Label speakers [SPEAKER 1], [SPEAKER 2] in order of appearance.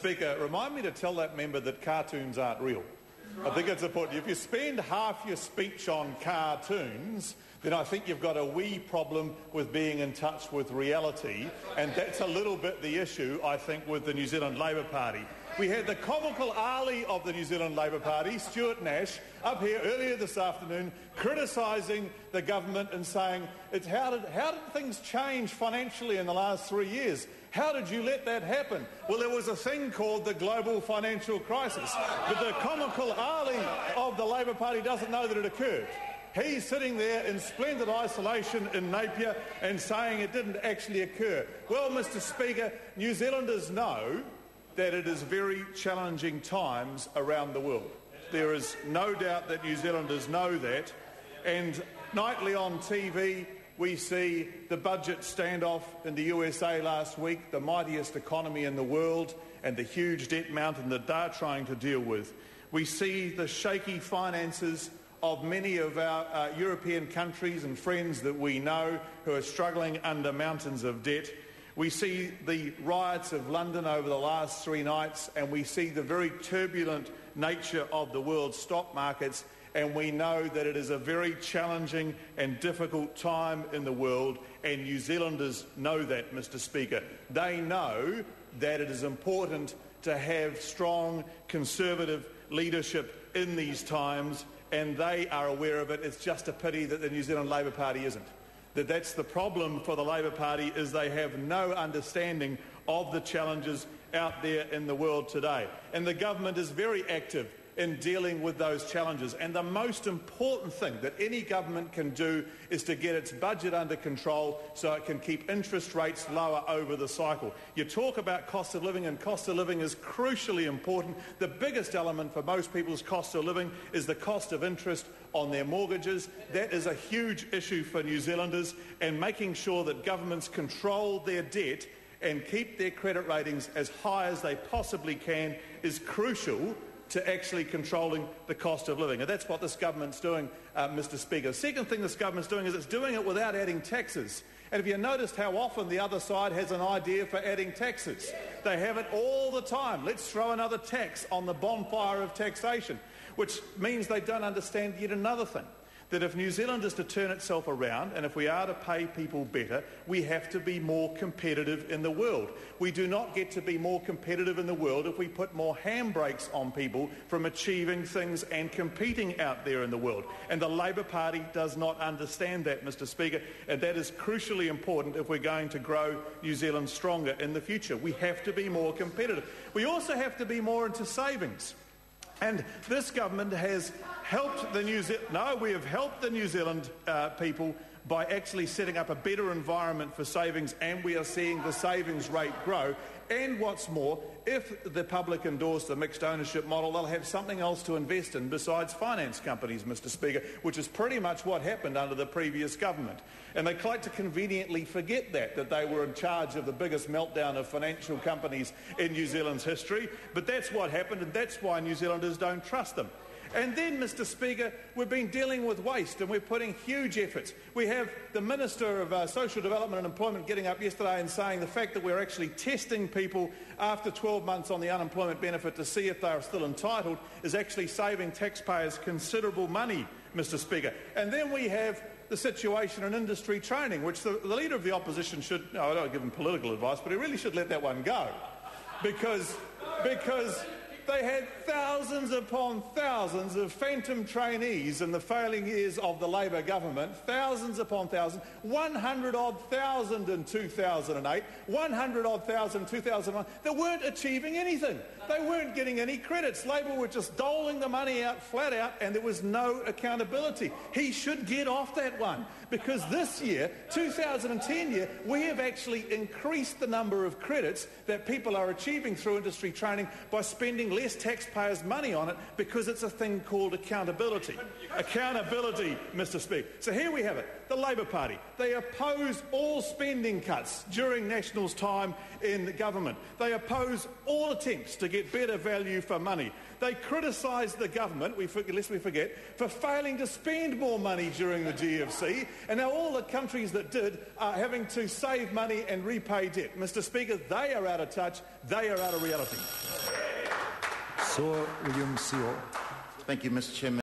[SPEAKER 1] Speaker, remind me to tell that member that cartoons aren't real. I think it's important. If you spend half your speech on cartoons, then I think you've got a wee problem with being in touch with reality, and that's a little bit the issue, I think, with the New Zealand Labour Party. We had the comical Ali of the New Zealand Labour Party, Stuart Nash, up here earlier this afternoon criticising the government and saying, how did things change financially in the last 3 years? How did you let that happen? Well, there was a thing called the global financial crisis. But the comical Ali of the Labour Party doesn't know that it occurred. He's sitting there in splendid isolation in Napier and saying it didn't actually occur. Well, Mr. Speaker, New Zealanders know that it is very challenging times around the world. There is no doubt that New Zealanders know that. And nightly on TV, we see the budget standoff in the USA last week, the mightiest economy in the world, and the huge debt mountain that they're trying to deal with. We see the shaky finances of many of our European countries and friends that we know who are struggling under mountains of debt. We see the riots of London over the last 3 nights, and we see the very turbulent nature of the world's stock markets, and we know that it is a very challenging and difficult time in the world, and New Zealanders know that, Mr. Speaker. They know that it is important to have strong Conservative leadership in these times, and they are aware of it. It's just a pity that the New Zealand Labour Party isn't. That's the problem for the Labour Party, is they have no understanding of the challenges out there in the world today. And the government is very active in dealing with those challenges. And the most important thing that any government can do is to get its budget under control so it can keep interest rates lower over the cycle. You talk about cost of living, and cost of living is crucially important. The biggest element for most people's cost of living is the cost of interest on their mortgages. That is a huge issue for New Zealanders, and making sure that governments control their debt and keep their credit ratings as high as they possibly can is crucial to actually controlling the cost of living. And that's what this government's doing, Mr. Speaker. The second thing this government's doing is it's doing it without adding taxes. And have you noticed how often the other side has an idea for adding taxes? They have it all the time. Let's throw another tax on the bonfire of taxation, which means they don't understand yet another thing, that if New Zealand is to turn itself around, and if we are to pay people better, we have to be more competitive in the world. We do not get to be more competitive in the world if we put more handbrakes on people from achieving things and competing out there in the world. And the Labour Party does not understand that, Mr. Speaker, and that is crucially important if we're going to grow New Zealand stronger in the future. We have to be more competitive. We also have to be more into savings. And this government has helped the we have helped the New Zealand people by actually setting up a better environment for savings, and we are seeing the savings rate grow. And what's more, if the public endorse the mixed ownership model, they'll have something else to invest in besides finance companies, Mr. Speaker, which is pretty much what happened under the previous government. And they like to conveniently forget that they were in charge of the biggest meltdown of financial companies in New Zealand's history. But that's what happened, and that's why New Zealanders don't trust them. And then, Mr. Speaker, we've been dealing with waste, and we're putting huge efforts. We have the Minister of Social Development and Employment getting up yesterday and saying the fact that we're actually testing people after 12 months on the unemployment benefit to see if they are still entitled is actually saving taxpayers considerable money, Mr. Speaker. And then we have the situation in industry training, which the Leader of the Opposition should, I don't give him political advice, but he really should let that one go. Because they had thousands upon thousands of phantom trainees in the failing years of the Labour government, thousands upon thousands, 100-odd thousand in 2008, 100-odd thousand in 2001, that weren't achieving anything. They weren't getting any credits. Labour were just doling the money out flat out, and there was no accountability. He should get off that one, because this year, 2010 year, we have actually increased the number of credits that people are achieving through industry training by spending less taxpayers' money on it because it's a thing called accountability. Accountability, Mr. Speaker. So here we have it. The Labor Party. They oppose all spending cuts during National's time in government. They oppose all attempts to get better value for money. They criticise the government, lest we forget, for failing to spend more money during the GFC, and now all the countries that did are having to save money and repay debt. Mr. Speaker, they are out of touch. They are out of reality.
[SPEAKER 2] Sir William Sewell.
[SPEAKER 3] Thank you, Mr. Chairman.